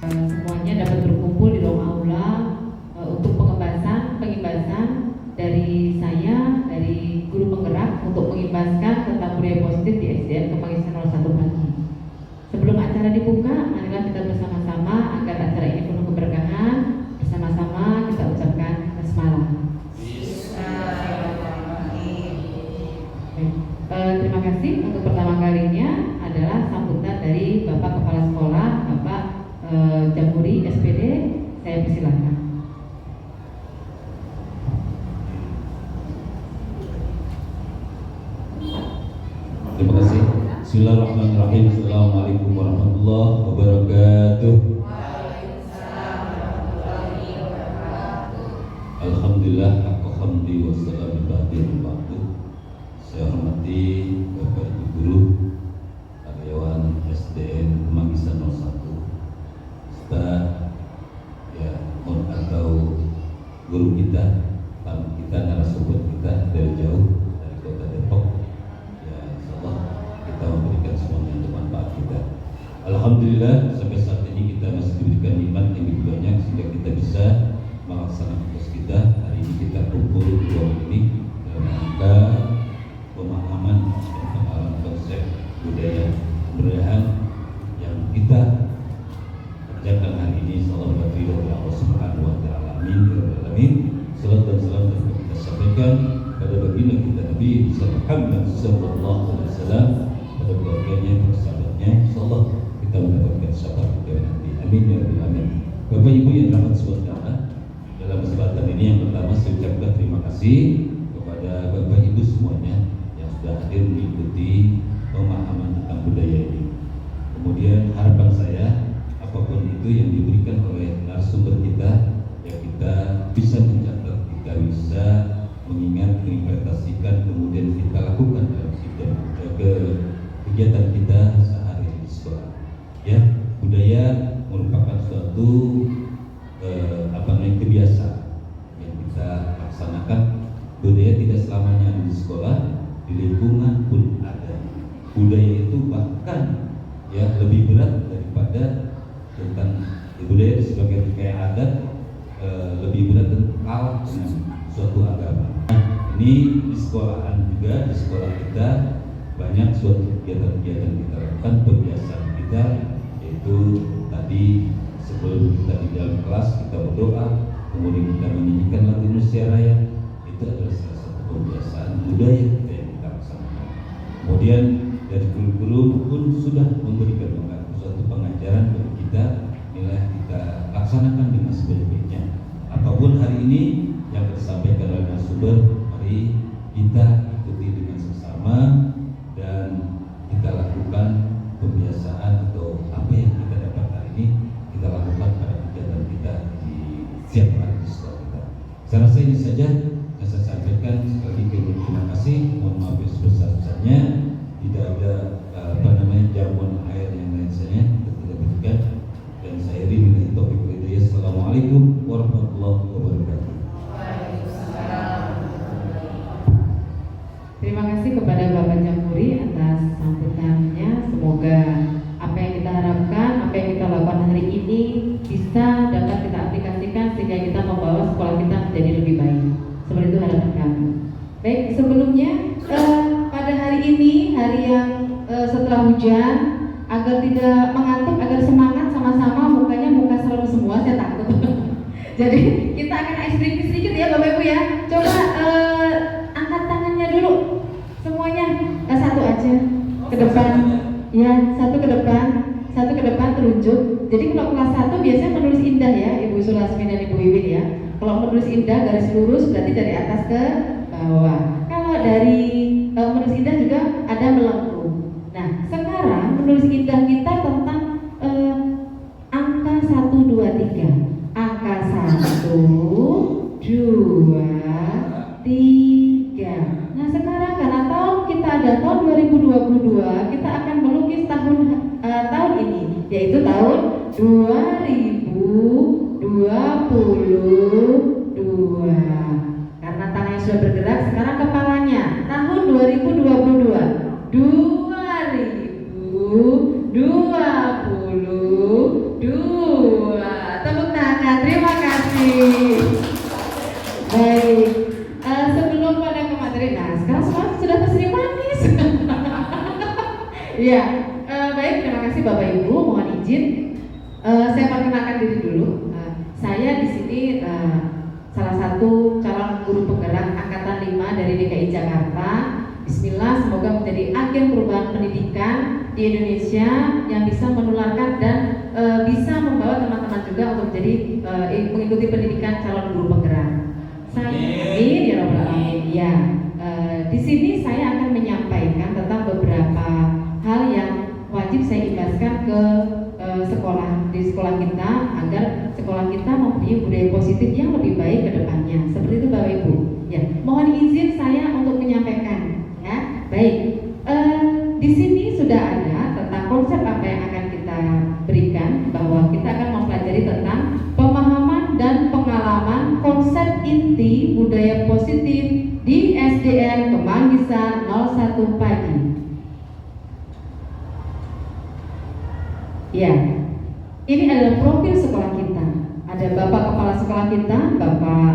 semuanya dapat berkumpul di ruang aula untuk pengimbasan dari saya, dari guru penggerak untuk mengimbaskan tentang budaya positif di SDN Kepanggisan 01 pagi. Sebelum acara dibuka, marilah kita bersama-sama agar acara ini penuh keberkahan. Bersama-sama kita ucapkan basmalah. Terima kasih. Untuk pertama kalinya adalah sambutan dari Bapak Kepala Sekolah, Bapak Jamhuri SPD. Saya persilahkan. Terima kasih. Bismillahirrahmanirrahim. Assalamualaikum warahmatullahi wabarakatuh. Alhamdulillah, haqqa hamdi wa salamu ba'dil waktu. Saya hormati Bapak Ibu Guru, karyawan SDN Kemanggisan 01, serta atau guru kita, tamu kita, narasumber kita dari jauh dari kota Depok. Kita memberikan semuanya untuk manfaat kita. Alhamdulillah sampai saat ini kita masih diberikan nikmat yang begitu banyak sehingga kita bisa melaksanakan tugas kita. Hari ini kita kumpul di ruang ini dalam rangka pemahaman dan pengenalan konsep budaya kebudayaan yang kita kerjakan hari ini. Salam bagi Allah Subhanahu wa taala. Amin. Salam dan salam yang kita sampaikan pada baginda kita Nabi Muhammad sallallahu alaihi wasallam, pada keluarganya, persahabatnya. Insyaallah kita mendapatkan syafaat kita nanti. Amin ya rabbal alamin. Bapak Ibu yang dirahmati Allah, dalam kesempatan ini yang pertama saya ucapkan terima kasih kepada Bapak Ibu semuanya yang sudah hadir mengikuti pemahaman tentang budaya ini. Kemudian harapan saya apapun itu yang diberikan oleh narasumber kita, ya kita bisa mencatat, kita bisa mengingat, mengimplementasikan, kemudian kita lakukan dalam kegiatan kita sehari di sekolah. Ya, budaya merupakan suatu kebiasaan yang kita laksanakan. Budaya tidak selamanya ada di sekolah, di lingkungan pun ada. Budaya itu bahkan ya lebih berat daripada tentang budaya sebagai kayak adat, lebih berat tentang suatu agama. Ini di sekolahan juga, di sekolah kita banyak suatu kegiatan-kegiatan kita lakukan, kebiasaan kita, yaitu tadi sebelum kita di dalam kelas kita berdoa, kemudian kita menyanyikan lagu Indonesia Raya. Itu adalah salah satu kebiasaan budaya kita yang kita laksanakan. Kemudian dari guru-guru pun sudah memberikan suatu pengajaran bagi kita, nilai kita laksanakan dengan sebaik-baiknya. Apapun hari ini yang disampaikan oleh narasumber, mari kita ikuti dengan sesama dan kita lakukan kebiasaan atau apa yang kita dapat hari ini kita lakukan pada kegiatan kita di setiap hari di sekolah kita. Saya rasa ini saja yang saya sampaikan. Sekali lagi terima kasih. Mohon maaf yang sebesar-besarnya. Tidak ada jamuan air yang lain saya tidak berikan, dan saya rindu topik hidayah. Assalamualaikum warahmatullahi wabarakatuh. Terima kasih kepada Bapak Jamhuri atas sambutannya. Semoga apa yang kita harapkan, apa yang kita lakukan hari ini bisa dapat kita aplikasikan sehingga kita membawa sekolah kita menjadi lebih baik. Seperti itu harapan kami. Baik, sebelumnya pada hari ini, hari yang setelah hujan, agar tidak mengantuk, agar semangat sama-sama, mukanya muka serem semua, saya takut. Jadi kita akan ice breaking sedikit ya Bapak Ibu ya. Coba angkat tangannya dulu semuanya, satu aja ke depan. Ya, satu ke depan telunjuk. Jadi kalau kelas 1 biasanya menulis indah ya, Ibu Sulasmi dan Ibu Wiwin ya. Kalau menulis indah garis lurus berarti dari atas ke bawah. Kalau dari menulis indah juga ada melengkung. Nah, sekarang menulis indah kita tentang angka 1, 2, 3. Angka 1, 2, 3. Nah, sekarang karena tahun kita ada tahun 2022, kita akan melukis tahun ini, yaitu tahun 2022. Karena tangannya sudah bergerak, sekarang kepalanya tahun 2022. 2022. Ya, baik, terima kasih Bapak Ibu. Mohon izin, saya perkenalkan diri dulu. Saya di sini salah satu calon guru penggerak angkatan 5 dari DKI Jakarta. Bismillah, semoga menjadi agen perubahan pendidikan di Indonesia yang bisa menularkan dan bisa membawa teman-teman juga untuk menjadi mengikuti pendidikan calon guru penggerak. Saya amin ya Rabbal alamin. Ya, di sini saya akan menyampaikan tentang beberapa hal yang wajib saya ibaskan ke sekolah di sekolah kita agar sekolah kita mempunyai budaya positif yang lebih baik ke depannya. Seperti itu Bapak Ibu. Ya, mohon izin saya untuk menyampaikan. Ya, baik. Di sini sudah ada tentang konsep apa yang akan kita berikan, bahwa kita akan mempelajari tentang pemahaman dan pengalaman konsep inti budaya positif di SDN Kemanggisan 01 Pagi. Ya, ini adalah profil sekolah kita. Ada Bapak Kepala Sekolah kita, Bapak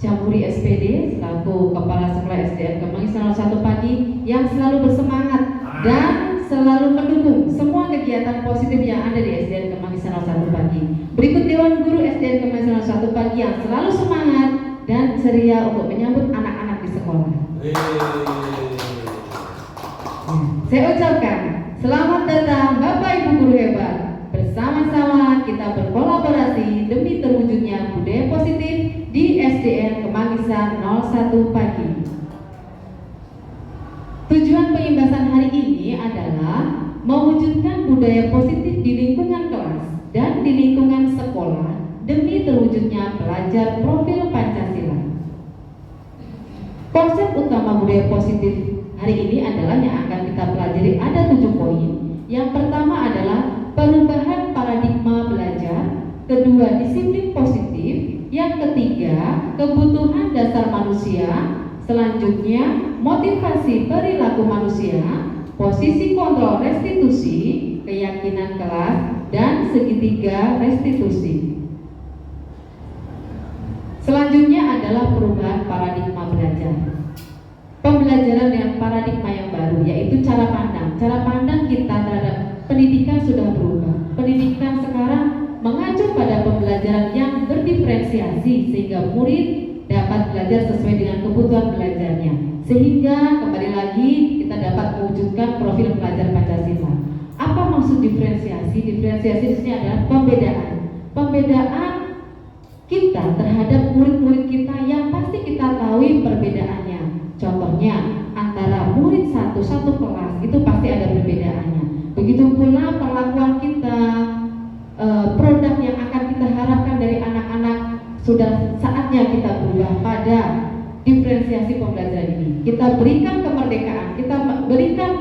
Jamhuri SPD selaku Kepala Sekolah SDN Kemanggisan 01 Pagi yang selalu bersemangat dan selalu mendukung semua kegiatan positif yang ada di SDN Kemanggisan 01 Pagi. Berikut Dewan Guru SDN Kemanggisan 01 Pagi yang selalu semangat dan ceria untuk menyambut anak-anak di sekolah. Saya ucapkan selamat datang Bapak Ibu guru hebat. Bersama-sama kita berkolaborasi demi terwujudnya budaya positif di SDN Kemanggisan 01 Pagi. Tujuan pengimbasan hari ini adalah mewujudkan budaya positif di lingkungan kelas dan di lingkungan sekolah demi terwujudnya pelajar profil Pancasila. Konsep utama budaya positif hari ini adalah yang akan kita pelajari ada 7 poin. Yang pertama adalah perubahan paradigma belajar, kedua disiplin positif, yang ketiga kebutuhan dasar manusia, selanjutnya motivasi perilaku manusia, posisi kontrol restitusi, keyakinan kelas, dan segitiga restitusi. Selanjutnya adalah perubahan paradigma belajar. Pembelajaran dengan paradigma yang baru, yaitu cara pandang. Cara pandang kita terhadap pendidikan sudah berubah. Pendidikan sekarang mengacu pada pembelajaran yang berdiferensiasi sehingga murid dapat belajar sesuai dengan kebutuhan belajarnya. Sehingga kembali lagi kita dapat mewujudkan profil pelajar Pancasila. Apa maksud diferensiasi? Diferensiasi di sini adalah pembedaan. Pembedaan kita terhadap murid-murid kita yang pasti kita tahu perbedaannya. Contohnya antara murid satu kelas itu pasti ada perbedaannya. Begitu pula perlakuan kita, produk yang akan kita harapkan dari anak-anak sudah saatnya kita berubah pada diferensiasi pembelajaran ini. Kita berikan kemerdekaan, kita berikan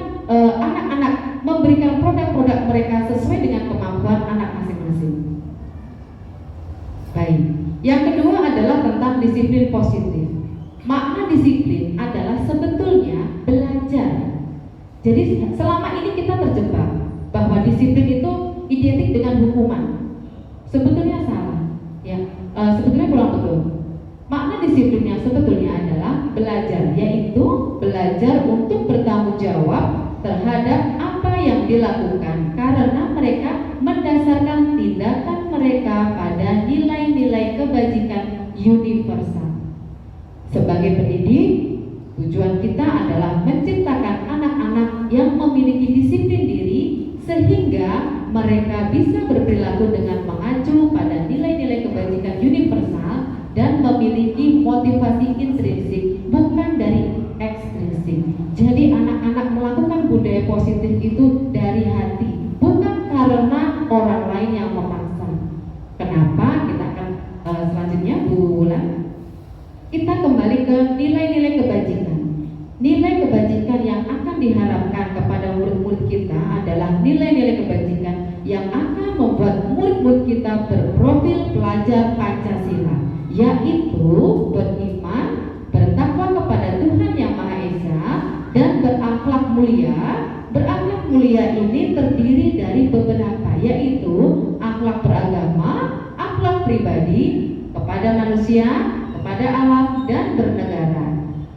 anak-anak memberikan produk-produk mereka sesuai dengan kemampuan anak masing-masing. Baik. Yang kedua adalah tentang disiplin positif. Makna disiplin adalah sebetulnya belajar. Jadi selama ini kita terjebak bahwa disiplin itu identik dengan hukuman. Sebetulnya salah, ya. Sebetulnya kurang betul. Makna disiplinnya sebetulnya adalah belajar, yaitu belajar untuk bertanggung jawab terhadap apa yang dilakukan karena mereka mendasarkan tindakan mereka pada nilai-nilai kebajikan universal. Sebagai pendidik, tujuan kita adalah menciptakan anak-anak yang memiliki disiplin diri sehingga mereka bisa berperilaku dengan mengacu pada nilai-nilai kebajikan universal dan memiliki motivasi intrinsik bukan dari ekstrinsik. Jadi anak-anak melakukan budaya positif itu dari hati, bukan karena orang lain yang memaksa. Kenapa? Kita akan selanjutnya bulan kita kembali ke nilai-nilai kebajikan. Nilai kebajikan yang akan diharapkan kepada murid-murid kita adalah nilai-nilai kebajikan yang akan membuat murid-murid kita berprofil pelajar Pancasila, yaitu beriman, bertakwa kepada Tuhan Yang Maha Esa, dan berakhlak mulia. Berakhlak mulia ini terdiri dari beberapa, yaitu akhlak beragama, akhlak pribadi, kepada manusia, kepada alam, dan bernegara.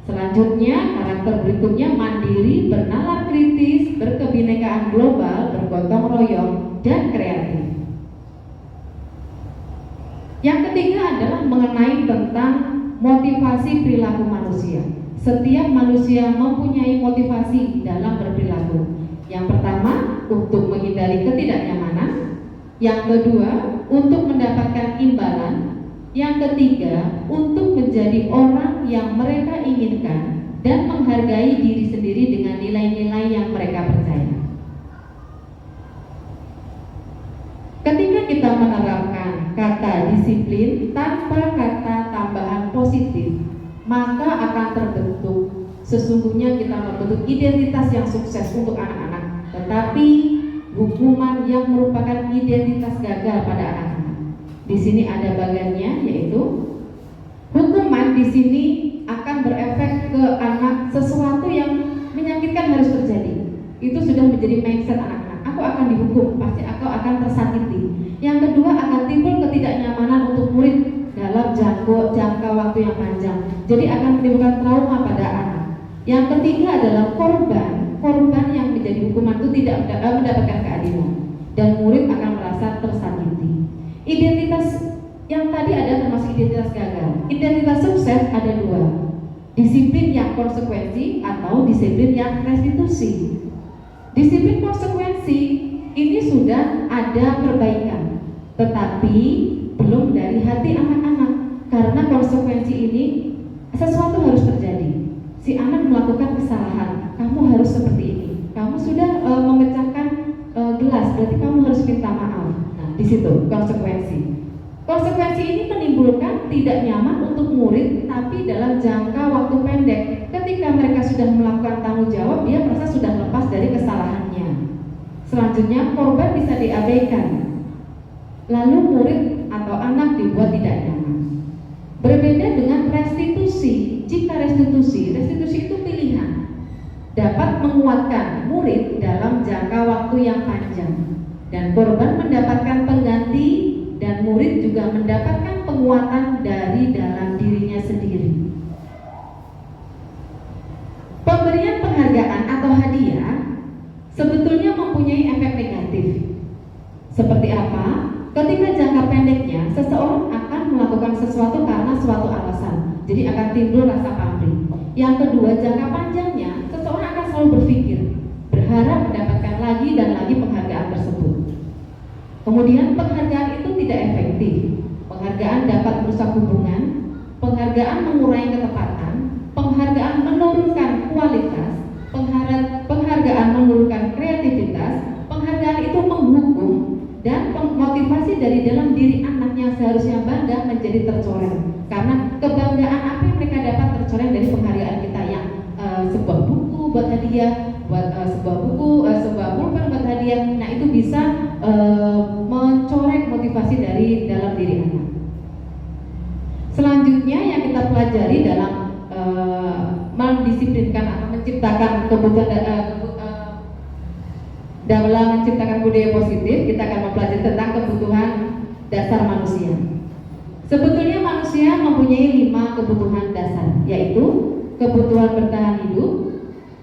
Selanjutnya Selanjutnya, karakter berikutnya mandiri, bernalar kritis, berkebinekaan global, bergotong royong, dan kreatif. Yang ketiga adalah mengenai tentang motivasi perilaku manusia. Setiap manusia mempunyai motivasi dalam berperilaku. Yang pertama, untuk menghindari ketidaknyamanan. Yang kedua, untuk mendapatkan imbalan. Yang ketiga, untuk menjadi orang yang mereka inginkan dan menghargai diri sendiri dengan nilai-nilai yang mereka percaya. Ketika kita menerapkan kata disiplin tanpa kata tambahan positif, maka akan terbentuk, sesungguhnya kita membentuk identitas yang sukses untuk anak-anak, tetapi hukuman yang merupakan identitas gagal pada anak-anak. Di sini ada bagiannya, yaitu hukuman di sini akan berefek ke anak. Sesuatu yang menyakitkan harus terjadi. Itu sudah menjadi mindset anak-anak. Aku akan dihukum, pasti aku akan tersakiti. Yang kedua, akan timbul ketidaknyamanan untuk murid dalam jangka waktu yang panjang. Jadi akan menimbulkan trauma pada anak. Yang ketiga adalah korban yang menjadi hukuman itu tidak mendapatkan keadilan, dan murid akan merasa tersakiti. Identitas yang tadi ada termasuk identitas gagal. Identitas sukses ada dua, disiplin yang konsekuensi atau disiplin yang restitusi. Disiplin konsekuensi ini sudah ada perbaikan, tetapi belum dari hati anak-anak, karena konsekuensi ini sesuatu harus terjadi. Si anak melakukan kesalahan, kamu harus seperti ini. Kamu sudah memecahkan gelas, berarti kamu harus minta maaf. Di situ konsekuensi. Konsekuensi ini menimbulkan tidak nyaman untuk murid, tapi dalam jangka waktu pendek. Ketika mereka sudah melakukan tanggung jawab, dia merasa sudah lepas dari kesalahannya. Selanjutnya, korban bisa diabaikan. Lalu murid atau anak dibuat tidak nyaman. Berbeda dengan restitusi. Jika restitusi itu pilihan, dapat menguatkan murid dalam jangka waktu yang panjang. Dan korban mendapatkan pengganti, dan murid juga mendapatkan penguatan dari dalam dirinya sendiri. Pemberian penghargaan atau hadiah sebetulnya mempunyai efek negatif. Seperti apa? Ketika jangka pendeknya seseorang akan melakukan sesuatu karena suatu alasan, jadi akan timbul rasa pamrih. Yang kedua, jangka panjangnya seseorang akan selalu berpikir, berharap mendapatkan lagi dan lagi penghargaan tersebut. Kemudian penghargaan itu tidak efektif. Penghargaan dapat merusak hubungan, penghargaan mengurangi ketepatan, penghargaan menurunkan kualitas, penghargaan menurunkan kreativitas, penghargaan itu menghukum, dan motivasi dari dalam diri anak yang seharusnya bangga menjadi tercoreng. Karena kebanggaan apa yang mereka dapat tercoreng dari penghargaan kita, yang sebuah buku buat hadiah, sebuah pulpen buat hadiah. Nah, itu bisa mencoreng motivasi dari dalam diri anak. Selanjutnya yang kita pelajari dalam mendisiplinkan atau menciptakan dalam menciptakan budaya positif, kita akan mempelajari tentang kebutuhan dasar manusia. Sebetulnya manusia mempunyai 5 kebutuhan dasar, yaitu kebutuhan bertahan hidup,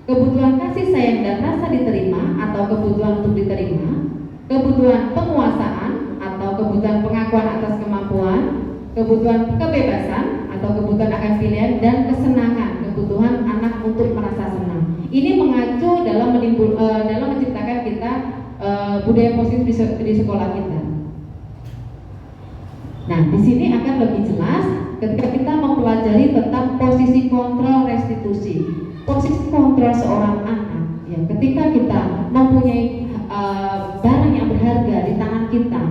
kebutuhan kasih sayang dan rasa diterima atau kebutuhan untuk diterima, kebutuhan penguasaan atau kebutuhan pengakuan atas kemampuan, kebutuhan kebebasan atau kebutuhan akan pilihan, dan kesenangan, kebutuhan anak untuk merasa senang. Ini mengacu dalam menciptakan kita budaya positif di sekolah kita. Nah, di sini akan lebih jelas ketika kita mempelajari tentang posisi kontrol restitusi. Posisi kontrol seorang anak, ya, ketika kita mempunyai barang yang berharga di tangan kita,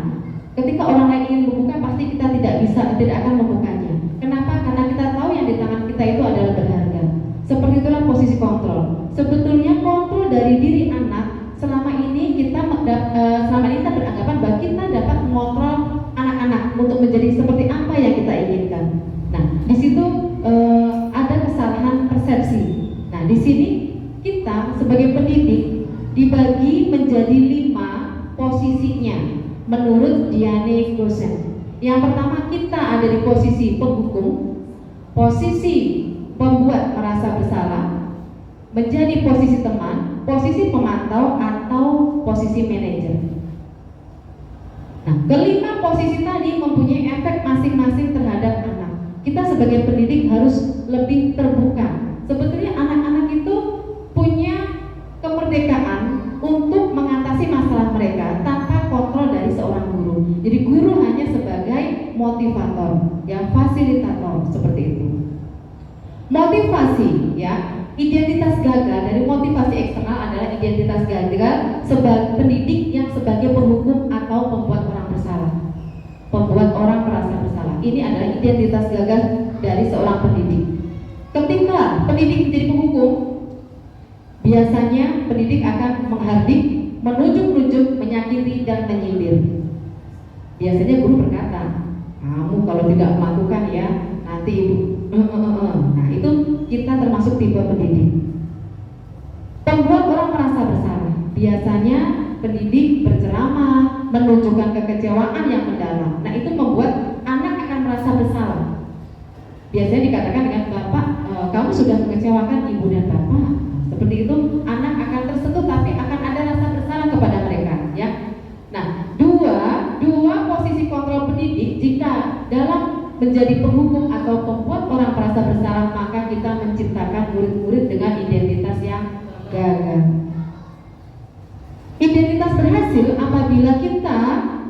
ketika orang lain ingin membuka, pasti kita tidak akan membukanya. Kenapa? Karena kita tahu yang di tangan kita itu adalah berharga. Seperti itulah posisi kontrol. Sebetulnya kontrol dari diri anak selama ini kita beranggapan bahwa kita dapat mengontrol anak-anak untuk menjadi seperti apa yang kita inginkan. Nah, di situ ada kesalahan persepsi. Nah, di sini kita sebagai pendidik dibagi menjadi 5 posisinya menurut Diane Gosen. Yang pertama, kita ada di posisi penghukum, posisi pembuat merasa bersalah, menjadi posisi teman, posisi pemantau, atau posisi manajer. Nah, kelima posisi tadi mempunyai efek masing-masing terhadap anak. Kita sebagai pendidik harus lebih terbuka. Sebetulnya anak-anak itu punya kemerdekaan untuk mengatasi masalah mereka tanpa kontrol dari seorang guru. Jadi guru hanya sebagai motivator, ya, fasilitator, seperti itu. Motivasi, ya, identitas gagal dari motivasi eksternal adalah identitas gagal sebagai pendidik yang sebagai penghukum atau pembuat orang bersalah, pembuat orang merasa bersalah. Ini adalah identitas gagal dari seorang pendidik. Ketika pendidik menjadi penghukum, biasanya pendidik akan menghardik, menunjuk-nunjuk, menyakiti, dan menyindir. Biasanya guru berkata, kamu kalau tidak melakukan ya, nanti ibu. Nah, itu kita termasuk tipe pendidik. Pembuat orang merasa bersalah. Biasanya pendidik berceramah, menunjukkan kekecewaan yang mendalam. Nah, itu membuat anak akan merasa bersalah. Biasanya dikatakan dengan bapak, kamu sudah mengecewakan ibu dan bapak. Seperti itu, anak akan tersentuh, tapi akan ada rasa bersalah kepada mereka, ya. Nah, dua posisi kontrol pendidik, jika dalam menjadi penghukum atau pembuat orang merasa bersalah, maka kita menciptakan murid-murid dengan identitas yang gagal. Identitas berhasil apabila kita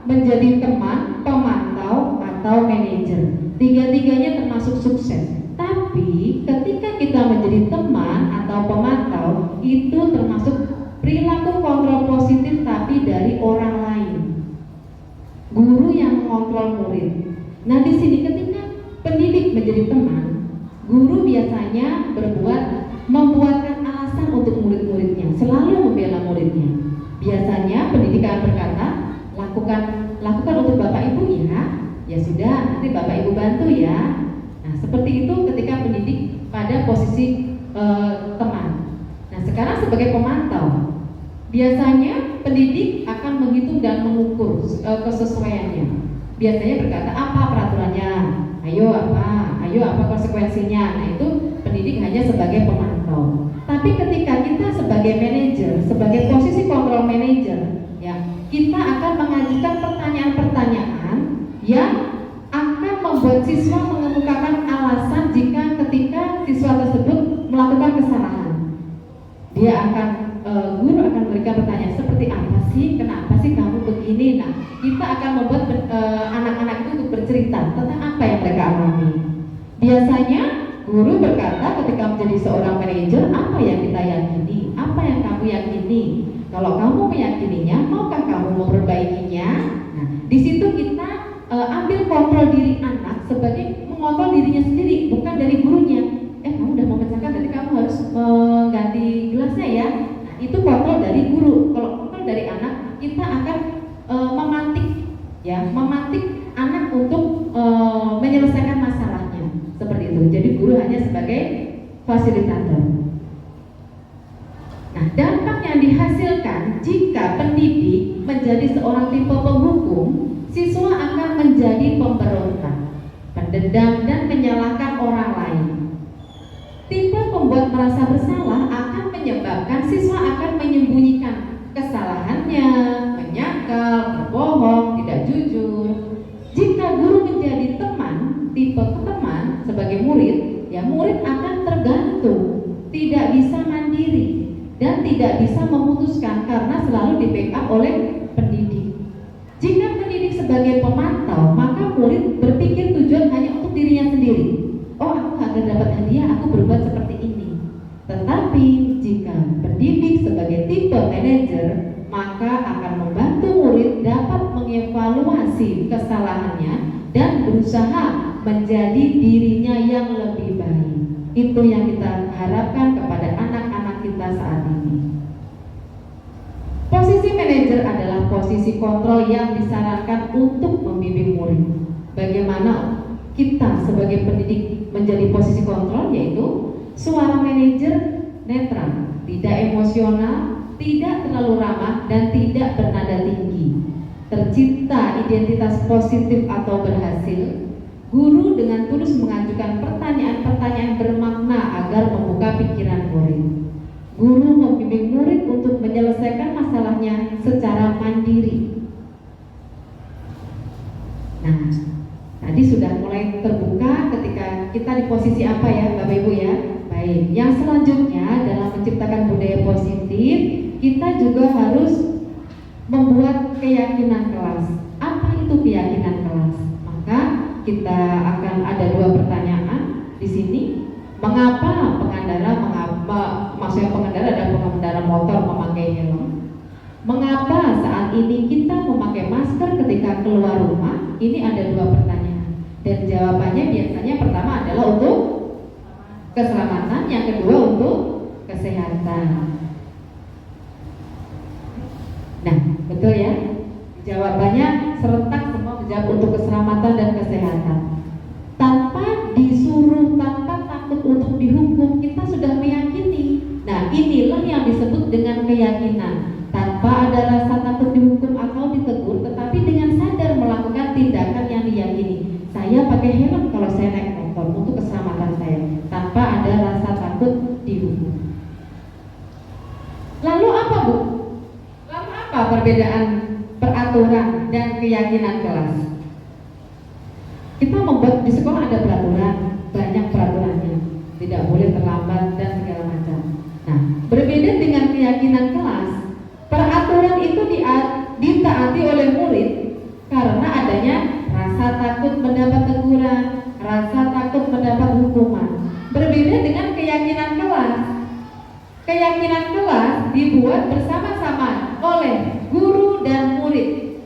menjadi teman, pemantau, atau manajer. Tiga-tiganya termasuk sukses. Tapi ketika kita menjadi teman atau pemantau, itu termasuk perilaku kontrol positif tapi dari orang lain. Guru yang mengontrol murid. Nah, di sini ketika pendidik menjadi teman, guru biasanya membuatkan alasan untuk murid-muridnya, selalu membela muridnya. Biasanya pendidik akan berkata, lakukan untuk bapak ibu ya sudah, nanti bapak ibu bantu ya. Nah, seperti itu ketika pendidik pada posisi teman. Nah, sekarang sebagai pemantau, biasanya pendidik akan menghitung dan mengukur kesesuaiannya. Biasanya berkata, apa peraturannya? Ayo apa konsekuensinya? Nah, itu pendidik hanya sebagai pemantau. Tapi ketika kita sebagai manajer, sebagai posisi kontrol manajer, ya, kita akan mengajukan pertanyaan-pertanyaan yang akan membuat siswa mengemukakan alasan jika ketika siswa tersebut melakukan kesalahan. Guru akan memberikan pertanyaan seperti apa sih, kenapa sih kamu begini. Nah, kita akan membuat anak-anak itu untuk bercerita tentang apa yang mereka alami. Biasanya guru berkata ketika menjadi seorang manajer, apa yang kita yakini, apa yang kamu yakini. Kalau kamu meyakininya, maukah kamu memperbaikinya? Nah, di situ kita ambil kontrol diri anak sebagai mengontrol dirinya sendiri, bukan dari gurunya. Kamu udah memecahkan, berarti kamu harus mengganti gelasnya ya. Nah, itu kontrol dari guru. Kalau kontrol dari anak, kita akan memantik anak untuk menyelesaikan masalahnya. Seperti itu. Jadi guru hanya sebagai fasilitator. Nah, dampak yang dihasilkan jika pendidik menjadi seorang tipe penghukum, siswa akan menjadi pemberontak, pendendam, dan menyalahkan orang lain. Tipe pembuat merasa bersalah akan menyebabkan siswa akan menyembunyikan kesalahannya, menyangkal, berbohong, tidak jujur. Jika guru menjadi teman, tipe teman sebagai murid, ya murid akan tergantung, tidak bisa mandiri dan tidak bisa memutuskan karena selalu di-backup oleh pendidik. Jika pendidik sebagai pemantau, maka murid berpikir tujuan hanya untuk dirinya sendiri. Oh, aku agar dapat hadiah, aku berbuat seperti ini. Tetapi jika pendidik sebagai tipe manajer, maka akan membantu murid dapat mengevaluasi kesalahannya dan berusaha menjadi dirinya yang lebih baik. Itu yang kita harapkan kepada anak-anak kita saat ini. Posisi manajer adalah posisi kontrol yang disarankan untuk membimbing murid. Bagaimana kita sebagai pendidik menjadi posisi kontrol, yaitu suara manajer netral, tidak emosional, tidak terlalu ramah, dan tidak bernada tinggi. Tercipta identitas positif atau berhasil, Guru dengan tulus mengajukan pertanyaan-pertanyaan bermakna agar membuka pikiran murid. Guru membimbing murid untuk menyelesaikan masalahnya secara mandiri. Nah, tadi sudah mulai terbuka ketika kita di posisi apa ya Bapak Ibu ya. Baik, yang selanjutnya dalam menciptakan budaya positif, kita juga harus membuat keyakinan kelas. Apa itu keyakinan kelas? Maka kita akan ada dua pertanyaan di sini. Mengapa maksudnya pengendara dan pengendara motor memakai helm? Mengapa saat ini kita memakai masker ketika keluar rumah? Ini ada dua pertanyaan. Dan jawabannya biasanya pertama adalah untuk keselamatan, yang kedua untuk kesehatan. Nah, betul ya? Jawabannya serentak semua menjawab untuk keselamatan dan kesehatan. Tanpa disuruh, tanpa takut untuk dihukum, kita sudah meyakini. Nah, inilah yang disebut dengan keyakinan. Tanpa ada rasa takut dihukum atau ditegur, tetapi dengan sadar melakukan tindakan yang diyakini. Saya pakai helm kalau saya naik motor untuk keselamatan saya, tanpa ada rasa takut dihukum. Lalu apa Bu? Lalu apa perbedaan peraturan dan keyakinan kelas? Kita membuat di sekolah ada peraturan, banyak peraturannya, tidak boleh terlambat dan segala macam. Nah, berbeda dengan keyakinan kelas, peraturan itu ditaati oleh murid karena adanya rasa takut mendapat teguran, rasa takut mendapat hukuman. Berbeda dengan keyakinan kelas. Keyakinan kelas dibuat bersama-sama oleh guru dan murid,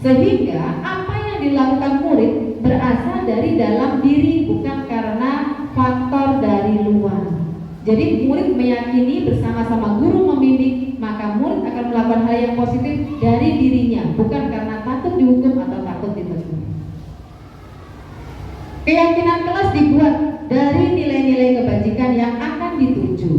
sehingga apa yang dilakukan murid berasal dari dalam diri, bukan karena faktor dari luar. Jadi murid meyakini bersama-sama guru membimbing, maka murid akan melakukan hal yang positif dari dirinya, bukan karena takut dihukum atau takut ditegur. Keyakinan kelas dibuat dari nilai-nilai kebajikan yang akan dituju.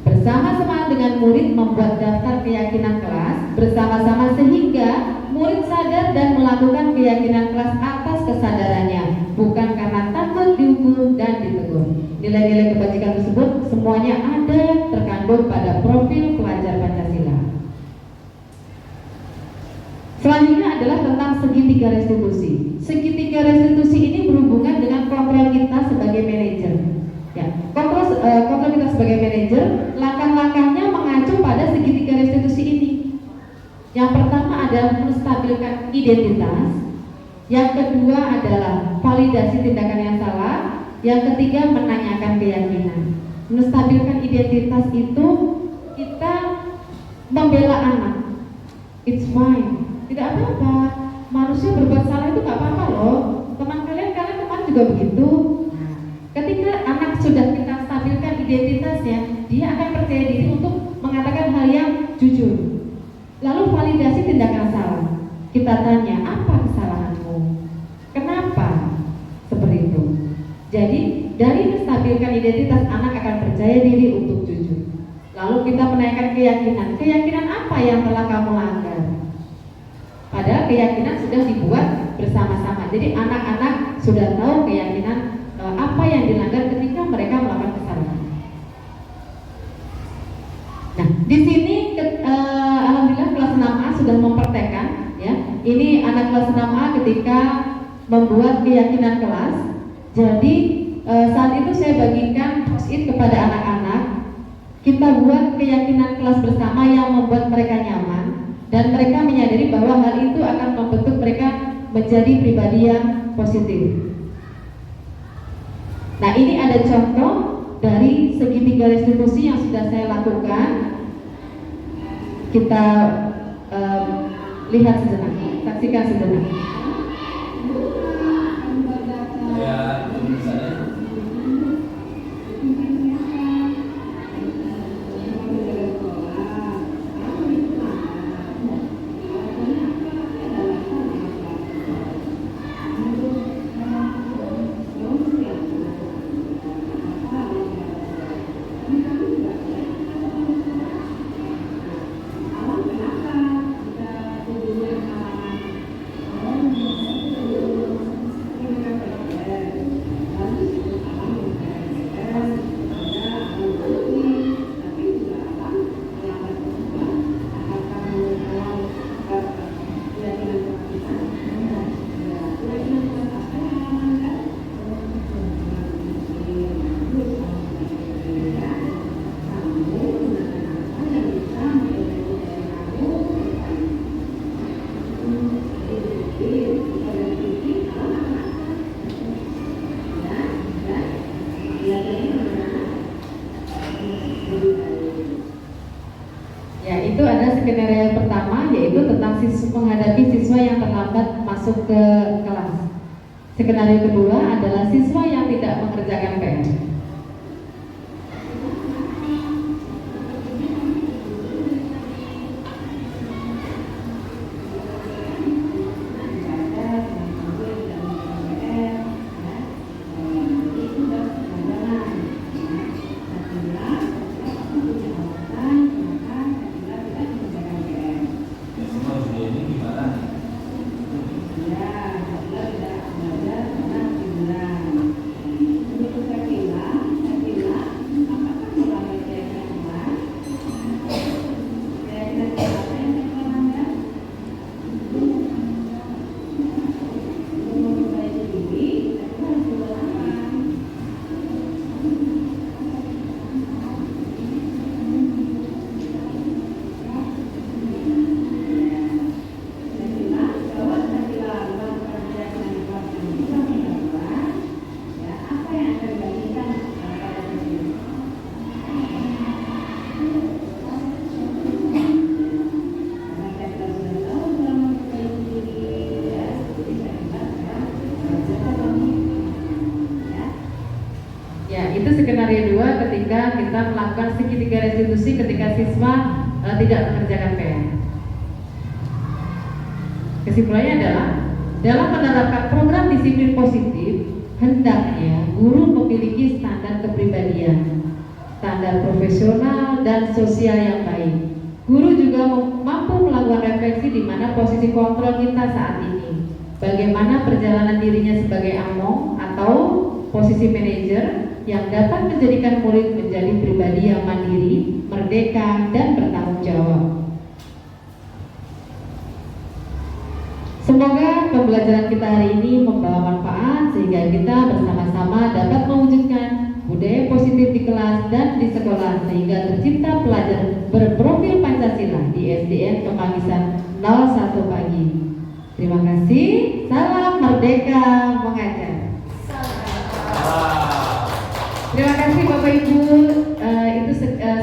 Bersama-sama dengan murid membuat daftar keyakinan kelas bersama-sama, sehingga murid sadar dan melakukan keyakinan kelas atas kesadarannya, bukan karena takut dihukum dan ditegur. Nilai-nilai kebajikan tersebut semuanya ada terkandung pada profil pelajar Pancasila. Selanjutnya adalah tentang segitiga restitusi. Segitiga restitusi ini berhubungan dengan kontrol kita sebagai manajer. Ya, kontrol kita sebagai manajer, langkah-langkahnya mengacu pada segitiga restitusi ini. Yang pertama adalah menstabilkan identitas, yang kedua adalah validasi tindakan yang salah, yang ketiga menanyakan keyakinan. Menstabilkan identitas itu kita membela anak. It's fine, tidak apa-apa. Manusia berbuat salah itu gak apa-apa loh. Teman kalian kemarin juga begitu. Ketika anak sudah kita stabilkan identitasnya, dia akan percaya diri untuk mengatakan hal yang jujur. Lalu validasi tindakan salah. Kita tanya, apa kesalahanmu? Kenapa seperti itu? Jadi dari menstabilkan identitas, anak akan percaya diri untuk jujur. Lalu kita menanyakan keyakinan. Keyakinan apa yang telah kamu langgar? Padahal keyakinan sudah dibuat bersama-sama. Jadi anak-anak sudah tahu keyakinan apa yang dilanggar ketika mereka melakukan kesalahan. Nah, di sini alhamdulillah kelas 6A sudah mempraktekkan ya. Ini anak kelas 6A ketika membuat keyakinan kelas. Jadi saat itu saya bagikan post-it kepada anak-anak. Kita buat keyakinan kelas bersama yang membuat mereka nyaman dan mereka menyadari bahwa hal itu akan membentuk mereka menjadi pribadi yang positif. Nah, ini ada contoh dari segitiga restitusi yang sudah saya lakukan. Kita lihat sejenak, saksikan sejenak. Ya, misalnya. menghadapi siswa yang terlambat masuk ke kelas. Skenario kedua adalah siswa yang tidak mengerjakan PR. Itu skenario 2 ketika kita melakukan segitiga restitusi ketika siswa tidak mengerjakan PR. Kesimpulannya adalah dalam menerapkan program disiplin positif, hendaknya guru memiliki standar kepribadian, standar profesional dan sosial yang baik. Guru juga mampu melakukan refleksi di mana posisi kontrol kita saat ini, bagaimana perjalanan dirinya sebagai among atau posisi manajer yang dapat menjadikan murid menjadi pribadi yang mandiri, merdeka, dan bertanggung jawab. Semoga pembelajaran kita hari ini membawa manfaat sehingga kita bersama-sama dapat mewujudkan budaya positif di kelas dan di sekolah sehingga tercipta pelajar berprofil Pancasila di SDN Kemanggisan 01 Pagi. Terima kasih. Salam merdeka mengajar. Terima kasih Bapak Ibu, itu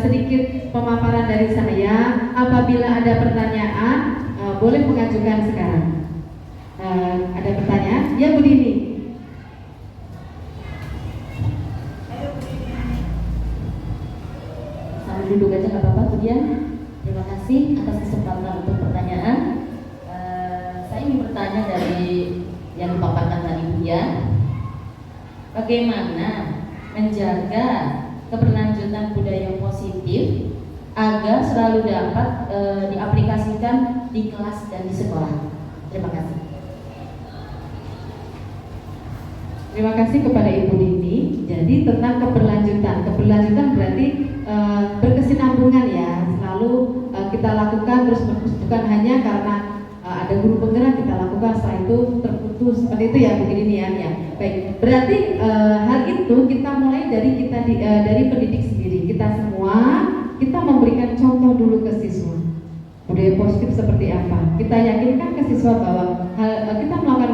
sedikit pemaparan dari saya. Apabila ada pertanyaan, boleh mengajukan sekarang. Ada pertanyaan? Ya Bu Dini. Sambil duduk aja nggak apa-apa Bu Dian. Terima kasih atas kesempatan untuk pertanyaan. Saya ingin bertanya dari yang dipaparkan tadi Bu Dian. Bagaimana menjaga keberlanjutan budaya positif agar selalu dapat diaplikasikan di kelas dan di sekolah. Terima kasih. Terima kasih kepada Ibu Dini. Jadi tentang keberlanjutan berarti berkesinambungan ya. Selalu kita lakukan terus bukan hanya karena ada guru penggerak kita lakukan setelah itu terputus seperti itu ya Bu Dini ya. Baik, berarti hal itu kita mulai dari dari pendidik sendiri. Kita semua kita memberikan contoh dulu ke siswa. Budaya positif seperti apa? Kita yakinkan ke siswa bahwa kita melakukan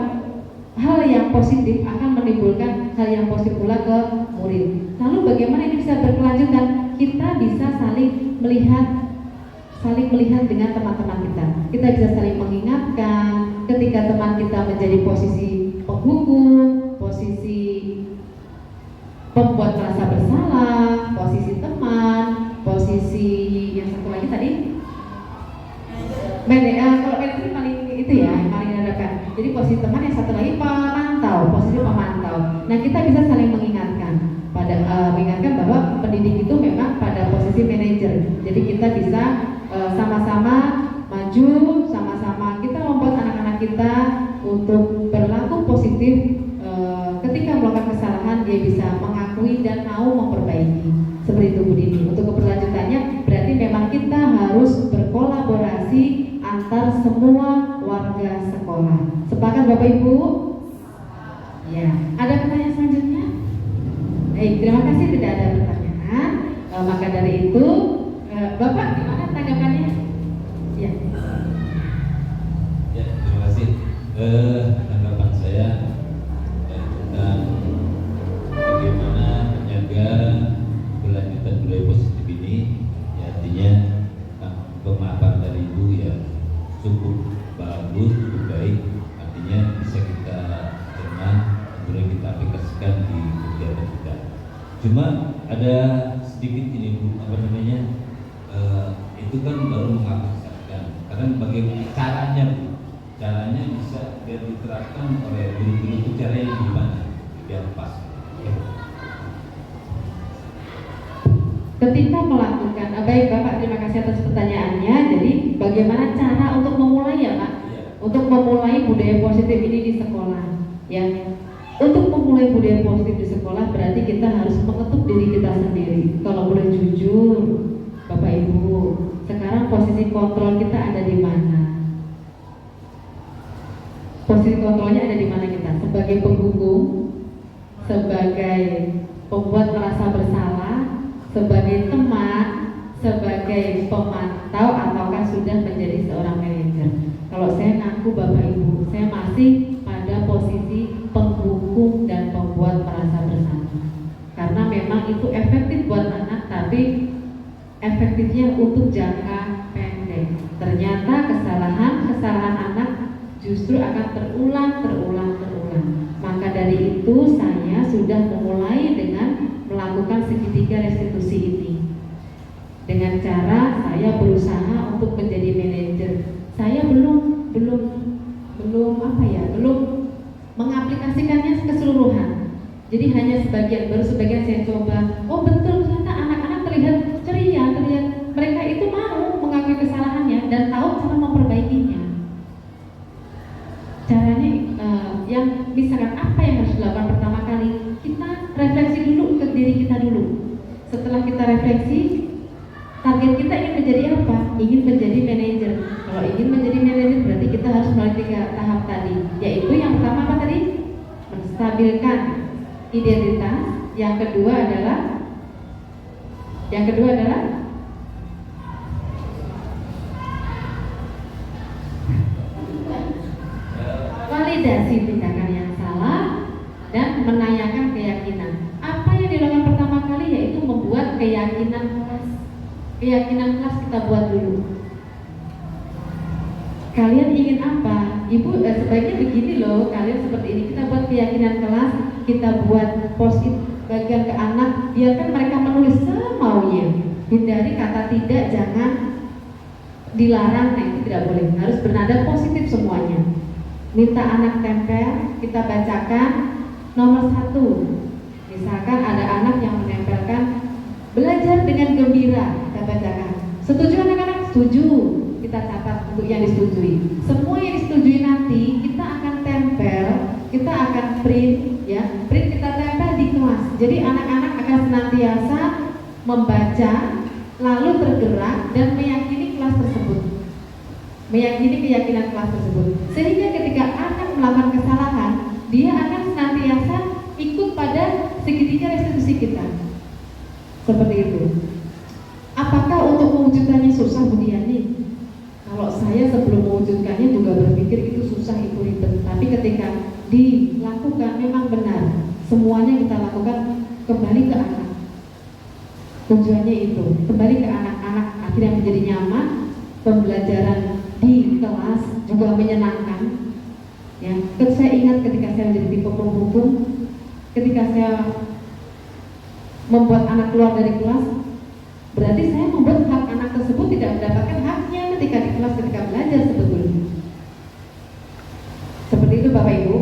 hal yang positif akan menimbulkan hal yang positif pula ke murid. Lalu bagaimana ini bisa berkelanjutan? Kita bisa saling melihat dengan teman-teman kita. Kita bisa saling mengingatkan ketika teman kita menjadi posisi penghukum, posisi pembuat merasa bersalah, posisi teman, posisi yang satu lagi tadi kalau manajer paling itu ya, yang paling dihadapkan. Jadi posisi teman yang satu lagi posisi pemantau. Nah kita bisa saling mengingatkan mengingatkan bahwa pendidik itu memang pada posisi manajer. Jadi kita bisa sama-sama maju, sama-sama kita membuat anak-anak kita untuk berlaku positif. Ketika melakukan kesalahan dia bisa mengakui dan mau memperbaiki. Seperti itu Bu Dini. Untuk keberlanjutannya berarti memang kita harus berkolaborasi antar semua warga sekolah. Sepakat Bapak Ibu? Ya. Ada pertanyaan selanjutnya? Baik, terima kasih tidak ada pertanyaan. Maka dari itu Bapak gimana tanggapannya? Ya. Ya, terima kasih. Tanggapan saya tentang bagaimana menjaga keberlanjutan budaya positif ini, ya artinya pemaparan dari Ibu ya cukup Cuma ada sedikit ini Bu, apa namanya, itu kan baru mengaplikasikan. Karena bagaimana caranya Bu, caranya bisa biar diterapkan oleh guru-guru itu caranya gimana biar pas. Ya. Ketika melakukan, baik Bapak, terima kasih atas pertanyaannya. Jadi bagaimana cara untuk memulai ya Pak? Iya. Untuk memulai budaya positif ini di sekolah, ya. Untuk memulai budaya positif di sekolah berarti kita harus mengetuk diri kita sendiri. Kalau boleh jujur, Bapak Ibu, sekarang posisi kontrol kita ada di mana? Posisi kontrolnya ada di mana kita? Sebagai penghukum, sebagai pembuat merasa bersalah, sebagai teman, sebagai pemantau, ataukah sudah menjadi seorang manajer? Kalau saya ngaku Bapak Ibu, saya masih pada posisi penghukum dan pembuat merasa bersalah. Karena memang itu efektif buat anak, tapi efektifnya untuk jangka pendek. Ternyata kesalahan anak justru akan terulang. Maka dari itu saya sudah memulai dengan melakukan segitiga restitusi ini. Dengan cara saya berusaha untuk menjadi manajer. Saya belum mengaplikasikannya keseluruhan. Jadi hanya baru sebagian saya coba. Oh betul, ternyata anak-anak terlihat ceria, mereka itu mau mengakui kesalahannya dan tahu cara memperbaikinya. Caranya yang misalkan apa yang harus dilakukan pertama kali, kita refleksi dulu ke diri kita dulu. Setelah kita refleksi, target kita ingin menjadi apa? Ingin menjadi manajer. Kalau ingin menjadi manajer berarti kita harus melalui 3 tahap tadi, yaitu yang pertama apa tadi? Menstabilkan identitas. Yang kedua adalah validasi tindakan yang salah dan menanyakan keyakinan. Apa yang dilakukan pertama kali yaitu membuat keyakinan kelas. Keyakinan kelas kita buat dulu. Kalian ingin apa? Ibu sebaiknya begini loh, kalian seperti ini. Kita buat keyakinan kelas, kita buat post-it bagian ke anak, biarkan mereka menulis semaunya. Hindari kata tidak, jangan dilarang, nah itu tidak boleh. Harus bernada positif semuanya. Minta anak tempel, kita bacakan nomor 1. Misalkan ada anak yang menempelkan belajar dengan gembira, kita bacakan. Setuju anak-anak? Setuju. Kita catat untuk yang disetujui. Semua yang disetujui nanti kita akan tempel, kita akan print, ya. Print kita tempel di kelas. Jadi anak-anak akan senantiasa membaca, lalu tergerak dan meyakini kelas tersebut, meyakini keyakinan kelas tersebut. Sehingga ketika anak melakukan kesalahan, dia akan senantiasa ikut pada segitiga restitusi kita. Seperti itu. Apakah untuk mewujudkannya susah, Bu Diani? Kalau saya sebelum mewujudkannya juga berpikir itu susah, itu ribet. Tapi ketika dilakukan memang benar. Semuanya kita lakukan kembali ke anak. Tujuannya itu kembali ke anak-anak, akhirnya menjadi nyaman. Pembelajaran di kelas juga menyenangkan. Ya, saya ingat ketika saya menjadi tipe penghukum, ketika saya membuat anak keluar dari kelas, berarti saya membuat hak anak tersebut tidak mendapatkan haknya ketika di kelas, ketika belajar sebetulnya. Seperti itu Bapak Ibu.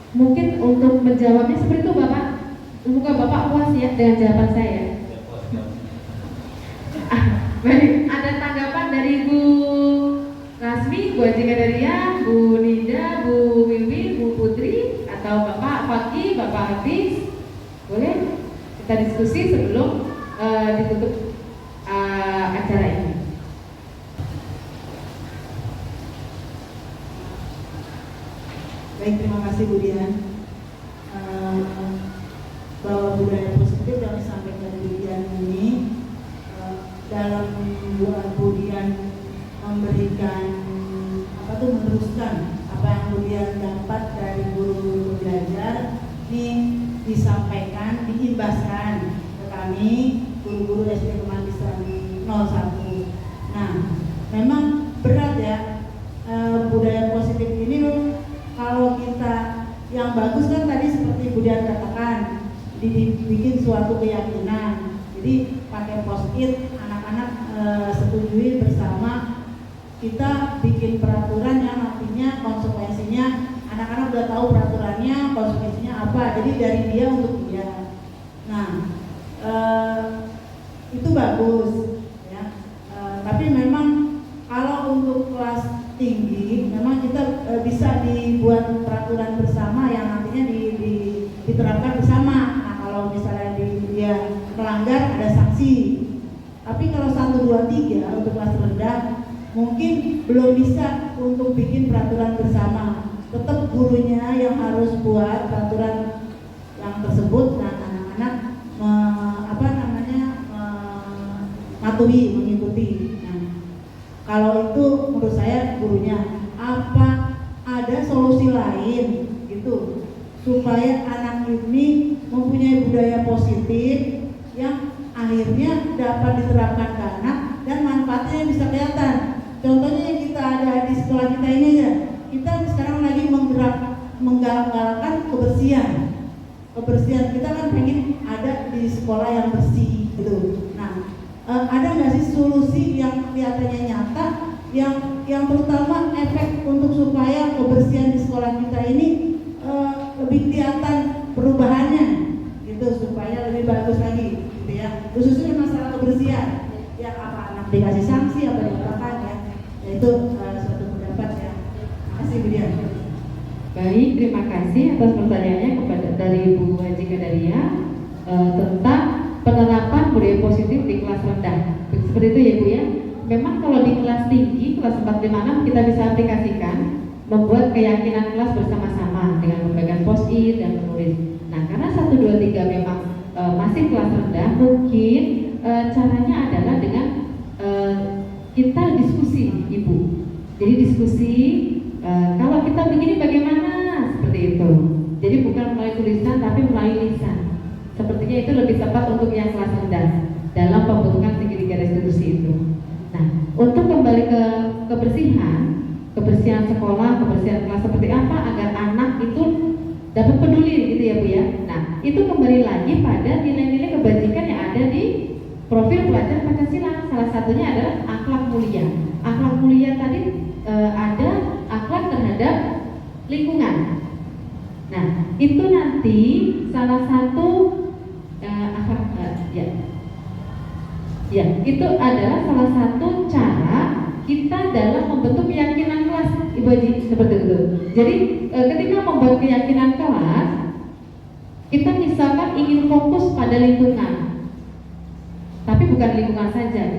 Mungkin untuk menjawabnya seperti itu Bapak. Semoga Bapak puas ya dengan jawaban saya. Baik, ada tanggapan dari Bu Rasmi, Bu Haji Kadaria, Bu Nida, Bu Wiwi, Bu Putri, atau Bapak Fakih, Bapak Hafiz? Boleh kita diskusi sebelum ditutup acara ini. Baik, terima kasih Bu Dian. Bahwa budaya positif yang disampaikan Bu Dian ini dalam Bu Dian memberikan meneruskan apa yang Bu Dian dapat dari guru belajar ini disampaikan, diimbaskan ke kami guru-guru SD Kemandirian 01. Nah, memang berat ya budaya positif ini. Kalau kita yang bagus kan tadi seperti Bu Dian katakan, dibikin suatu keyakinan. Jadi pakai post-it, anak-anak setujui bersama, kita bikin peraturan yang nantinya konsekuensinya anak-anak udah tahu peraturannya, konsekuensinya apa. Jadi dari dia untuk dia. Nah, itu bagus ya. Tapi memang kalau untuk kelas tinggi memang kita bisa dibuat peraturan bersama yang nantinya diterapkan bersama. Nah, kalau misalnya dia melanggar ada sanksi. Tapi kalau 1, 2, 3 untuk kelas rendah mungkin belum bisa untuk bikin peraturan bersama. Tetap gurunya yang harus buat peraturan yang tersebut. Nah, anak-anak mengikuti. Nah, kalau itu menurut saya gurunya, apa ada solusi lain gitu supaya anak ini mempunyai budaya positif yang akhirnya dapat diterapkan ke anak dan manfaatnya bisa kelihatan. Contohnya yang kita ada di sekolah kita ini ya, kita sekarang lagi menggalakkan kebersihan. Kita kan pengen ada di sekolah yang bersih gitu. Nah, ada nggak sih solusi yang kelihatannya nyata, yang terutama efek untuk supaya kebersihan di sekolah kita ini lebih kelihatan perubahannya, gitu supaya lebih bagus lagi, gitu ya. Khususnya masalah kebersihan, ya apa anak dikasih sanksi apa diapakan ya, itu suatu pendapat ya. Terima kasih Bu Dian. Baik, terima kasih atas pertanyaannya kepada dari Bu Haji Kadaria tentang penerapan budaya positif di kelas rendah. Seperti itu ya Bu ya. Memang kalau di kelas tinggi, kelas 4, 5, 6 kita bisa aplikasikan membuat keyakinan kelas bersama-sama dengan membagikan post-it dan menulis. Nah, karena 1, 2, 3 memang masih kelas rendah, mungkin caranya adalah dengan kita diskusi Ibu. Jadi diskusi kalau kita begini bagaimana, seperti itu. Jadi bukan melalui tulisan tapi melalui lisan. Sepertinya itu lebih tepat untuk yang kelas rendah dalam pembentukan segitiga restitusi itu. Nah, untuk kembali ke kebersihan sekolah, kebersihan kelas seperti apa agar anak itu dapat peduli gitu ya Bu ya. Nah, itu kembali lagi pada nilai-nilai kebajikan yang ada di profil pelajar Pancasila. Salah satunya adalah akhlak mulia. Akhlak mulia tadi ada akhlak terhadap lingkungan. Nah, itu nanti salah satu itu adalah salah satu cara kita dalam membentuk keyakinan kelas, Ibu Haji, seperti itu. Jadi ketika membuat keyakinan kelas, kita misalkan ingin fokus pada lingkungan, tapi bukan lingkungan saja.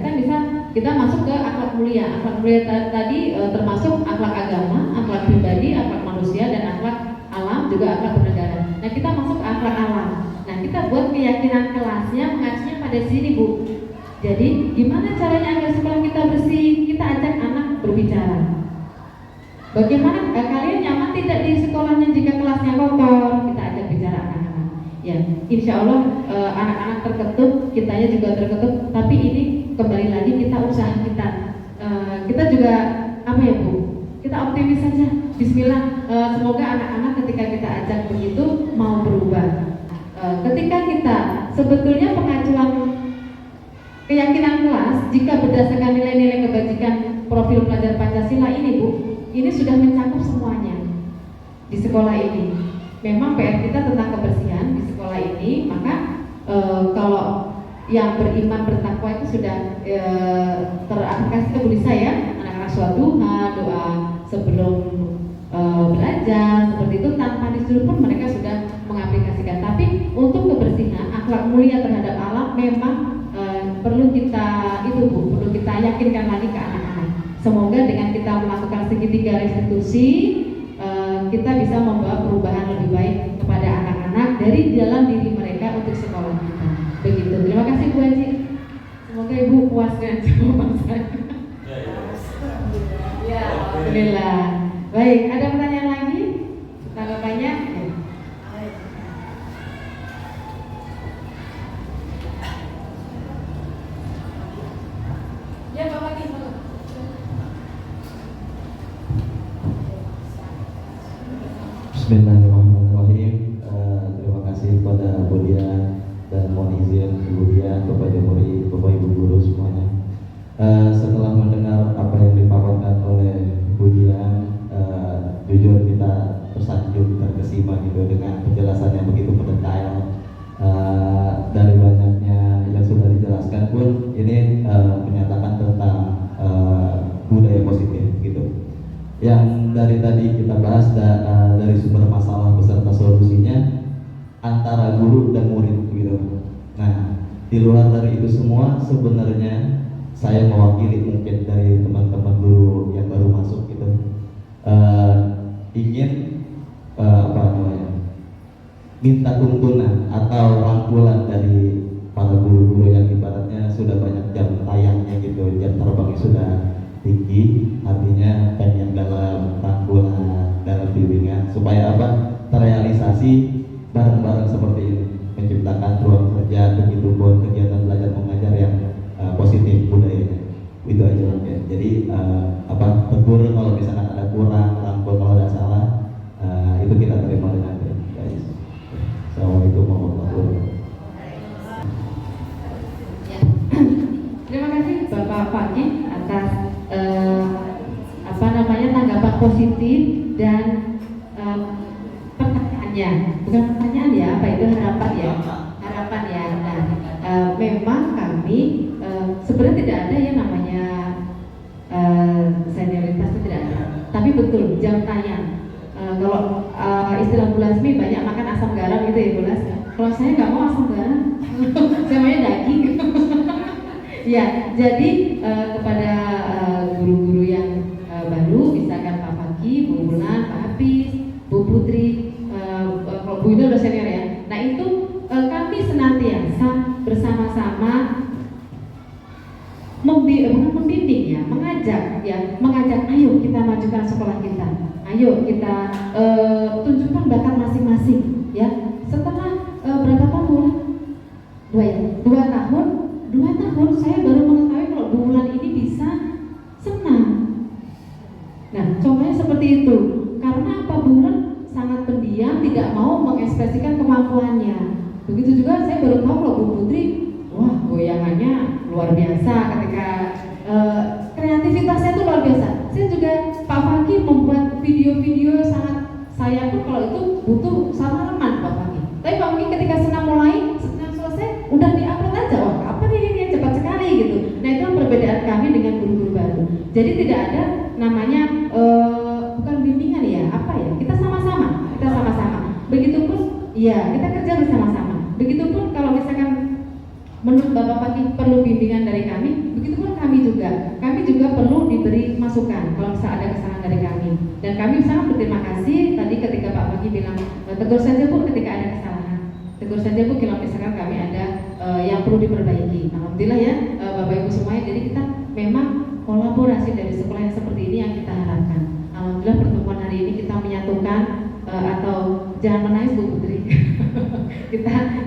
Kita masuk ke akhlak mulia. Akhlak mulia tadi termasuk akhlak agama, akhlak pribadi, akhlak manusia, dan akhlak alam, juga akhlak bernegara. Nah, kita masuk ke akhlak alam. Nah, kita buat keyakinan kelasnya mengacunya pada sini Bu. Jadi gimana caranya agar sekolah kita bersih? Kita ajak anak berbicara. Bagaimana kalian nyaman tidak di sekolahnya jika kelasnya kotor? Kita ajak bicara anak-anak. Ya, insya Allah anak-anak terketuk, kitanya juga terketuk. Tapi ini kembali lagi kita usaha kita juga apa ya Bu? Kita optimis saja. Bismillah. Semoga anak-anak ketika kita ajak begitu mau berubah. Ketika kita sebetulnya pengacuan keyakinan kelas jika berdasarkan nilai-nilai kebajikan profil pelajar Pancasila ini Bu, ini sudah mencakup semuanya di sekolah ini. Memang PR kita tentang kebersihan di sekolah ini, maka kalau yang beriman bertakwa itu sudah teraplikasi ke Bu Lisa ya, anak-anak sholat duha, doa sebelum belajar, seperti itu tanpa disuruh pun mereka sudah mengaplikasikan. Tapi untuk kebersihan, akhlak mulia terhadap alam memang perlu kita perlu kita yakinkan lagi ke anak-anak. Semoga dengan kita melakukan segitiga restitusi kita bisa membawa perubahan lebih baik kepada anak-anak dari dalam diri mereka untuk sekolah kita. Begitu. Terima kasih Bu Haji. Semoga Ibu puas dengan jawaban saya. Ya, alhamdulillah. Baik, ada pertanyaan lagi? Tanggapannya? Bismillahirrahmanirrahim. Terima kasih kepada Bu Dian dan mohon izin Ibu Dian, Bapak Jamhuri, Bapak Ibu guru semuanya. Setelah mendengar apa yang dipaparkan oleh Ibu Dian, jujur kita tersanjung, terkesima gitu dengan penjelasan yang begitu mendetail. Dari banyaknya yang sudah dijelaskan pun ini menyatakan tentang budaya positif gitu. Yang dari tadi kita bahas dari sumber masalah beserta solusinya antara guru dan murid gitu. Nah, di luar dari itu semua sebenarnya saya mewakili mungkin dari teman-teman guru yang baru masuk gitu, ingin apa namanya, minta tuntunan atau rangkulan dari para guru-guru yang ibaratnya sudah banyak jam tayangnya gitu, jam terbangnya sudah tinggi, artinya pengen dalam rangkulan, dalam bimbingan supaya apa, terrealisasi bareng-bareng seperti ini, menciptakan ruang kerja, begitu pun kegiatan belajar mengajar yang positif budayanya. Itu aja mungkin. Jadi tegur kalau misalkan ada kurang, rangkul kalau ada salah, itu kita terima dengan baik, guys. Assalamualaikum warahmatullahi wabarakatuh. Ya. Terima kasih Bapak Fakih atas tanggapan positif dan pertanyaannya. Bukan pertanyaan ya, apa itu harapan ya? Harapan ya. Nah, memang kami sebenarnya tidak ada yang namanya senioritas, itu tidak ada. Tapi betul jam tayang. Kalau istilah Bu Lasmi banyak makan asam garam gitu ya Bu Las. Kalau saya nggak mau asam garam, saya maunya daging. Ya, jadi kepada guru-guru yang baru, misalkan Pak Fakih, Bu Bulan, Pak Hafiz, Bu Putri, kalau Bu itu udah senior ya. Nah itu kami senantiasa bersama-sama membimbing ya, mengajak, ayo kita majukan sekolah kita, ayo kita tunjukkan bakat masing-masing ya. Setelah berapa tahun? 2 tahun. 2 tahun saya baru mengetahui kalau bulan ini bisa senam. Nah, contohnya seperti itu. Karena apa? Bulan sangat pendiam, tidak mau mengekspresikan kemampuannya. Begitu juga saya baru tahu kalau Bu Putri, wah goyangannya luar biasa ketika kreativitasnya itu luar biasa. Saya juga Pak Fakih membuat video-video sangat, saya pun kalau itu butuh salaman Pak Fakih. Tapi Pak Fakih ketika senam selesai, udah di-upload aja. Wah, apa nih ini cepat sekali gitu. Nah, itu perbedaan kami dengan guru-guru baru. Jadi tidak ada namanya bukan bimbingan ya, apa ya? Kita sama-sama. Begitupun ya, kita kerja bersama-sama. Begitupun kalau misalkan menurut Bapak Fakih perlu bimbingan dari kami, begitupun kami juga perlu diberi masukan kalau misalnya ada kesalahan dari kami. Dan kami sangat berterima kasih tadi ketika Pak Fakih bilang tegur saja Bu ketika ada kesalahan. Tegur saja Bu kalau misalkan kami ada yang perlu diperbaiki. Alhamdulillah ya Bapak Ibu semuanya. Jadi kita memang kolaborasi dari sekolah yang seperti ini yang kita harapkan. Alhamdulillah pertemuan hari ini kita menyatukan atau jangan menangis Bu Putri.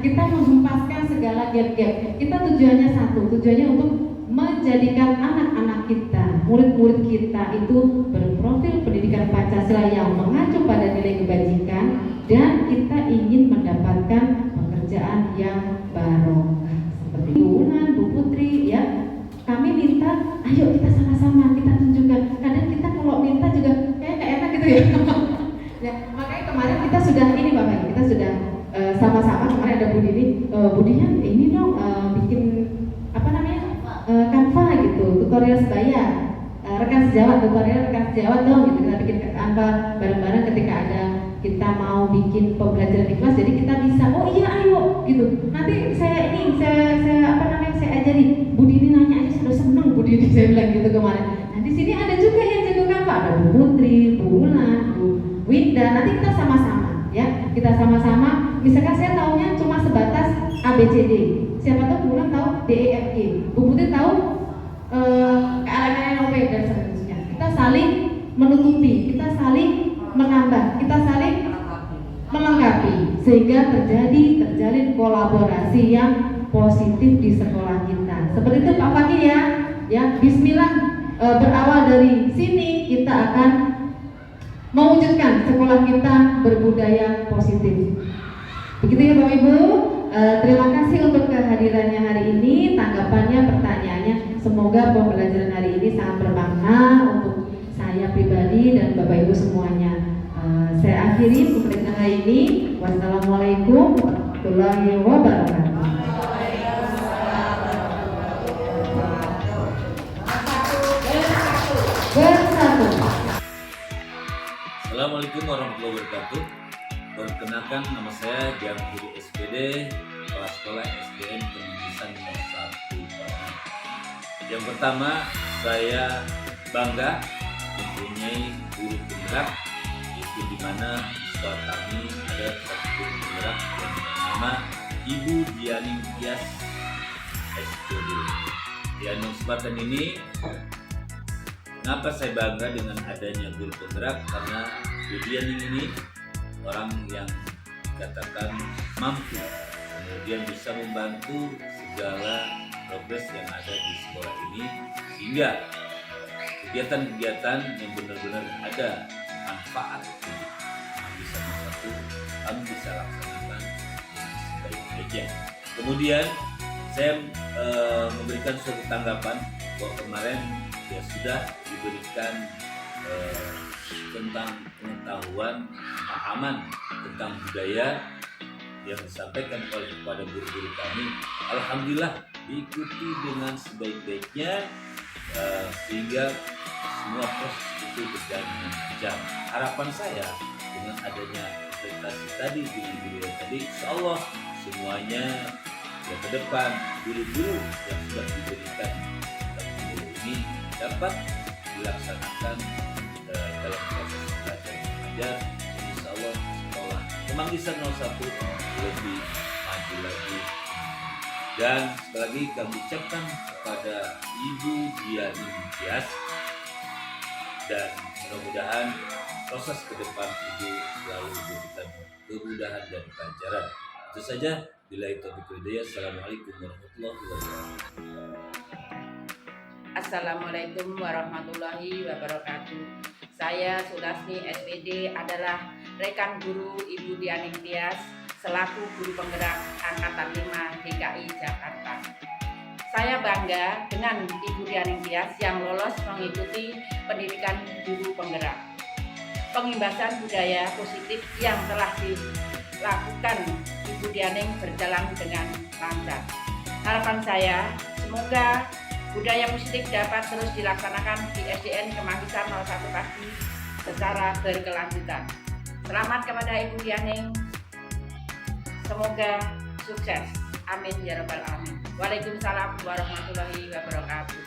kita menghempaskan segala gap-gap. Kita tujuannya satu, tujuannya untuk menjadikan anak-anak kita, murid-murid kita itu berprofil pendidikan Pancasila yang mengacu pada nilai kebajikan, dan kita ingin mendapatkan pekerjaan yang barokah. Seperti Bulan, Bu Putri ya, kami minta ayo kita sama-sama kita tunjukkan. Kadang kita kalau minta juga kayak gak enak gitu ya. Ya, makanya kemarin kita sudah ini Bapak, kita sudah sama-sama, kemarin ada Bu Dian ini dong bikin apa namanya Canva gitu, tutorial sebaya, rekan sejawat, tutorial rekan sejawat dong gitu. Kita bikin Canva bareng-bareng ketika ada kita mau bikin pembelajaran di kelas, jadi kita bisa oh iya ayo gitu. Nanti saya saya ajari. Bu Dini nanya aja sudah seneng Bu Dini, saya bilang gitu kemarin. Nah di sini ada juga yang jago Canva, ada Bu Putri, Bu Bulan, Bu Winda. Nanti kita sama-sama ya, kita sama-sama. Misalkan saya taunya cuma sebatas ABCD, siapa tahu Bu Bulan tahu DEFG, Bu Putri tahu KLMNOP dan seterusnya. Kita saling menutupi, kita saling menambah, kita saling melengkapi sehingga terjalin kolaborasi yang positif di sekolah kita. Seperti itu Pak Fakih ya. Ya, bismillah berawal dari sini kita akan mewujudkan sekolah kita berbudaya positif. Begitu ya Bapak Ibu. Terima kasih untuk kehadirannya hari ini, tanggapannya, pertanyaannya. Semoga pembelajaran hari ini sangat bermakna untuk saya pribadi dan Bapak Ibu semuanya. Saya akhiri pembelajaran hari ini. Wassalamualaikum warahmatullahi wabarakatuh. Bersatu. Assalamualaikum warahmatullahi wabarakatuh. Perkenalkan, nama saya Dian Guru SPD, Kepala Sekolah SDN Kemendisan nomor 1 Bali. Yang pertama, saya bangga mempunyai guru penggerak, itu di mana di sekolah kami ada satu guru penggerak yang bernama Ibu Dianing Tias SPD. Di kesempatan ini, kenapa saya bangga dengan adanya guru penggerak? Karena Bu Dianing ini orang yang dikatakan mampu, kemudian bisa membantu segala progres yang ada di sekolah ini, sehingga kegiatan-kegiatan yang benar-benar ada manfaat untuk bisa bersatu, kami bisa laksanakan dengan sebaik-baiknya. Kemudian saya memberikan suatu tanggapan bahwa kemarin ya sudah diberikan tentang pengetahuan, pemahaman tentang budaya yang disampaikan oleh kepada guru-guru kami. Alhamdulillah diikuti dengan sebaik-baiknya, sehingga semua proses itu berjalan dengan lancar. Harapan saya dengan adanya presentasi tadi dengan guru tadi, insya Allah semuanya ya ke depan guru-guru yang sudah diberikan guru ini dapat dilaksanakan dalam proses belajar mengajar. Insya Allah sekolah Kemendisan 01 lebih maju lagi. Dan sekali lagi kami ucapkan kepada Ibu Dianing Tias, dan mudah-mudahan proses ke depan Ibu selalu diberikan kemudahan dan kelancaran. Itu saja. Billahi taufiq wal hidayah. Assalamualaikum warahmatullahi wabarakatuh. Assalamualaikum warahmatullahi wabarakatuh. Saya Sulasni SPD adalah rekan guru Ibu Dianing Tias selaku guru penggerak Angkatan 5 DKI Jakarta. Saya bangga dengan Ibu Dianing Tias yang lolos mengikuti pendidikan guru penggerak. Pengimbasan budaya positif yang telah dilakukan Ibu Dianing berjalan dengan lancar. Harapan saya semoga budaya positif dapat terus dilaksanakan di SDN Kemendisan 01 Pati secara berkelanjutan. Selamat kepada Ibu Dianing. Semoga sukses. Amin ya rabbal alamin. Waalaikumsalam warahmatullahi wabarakatuh.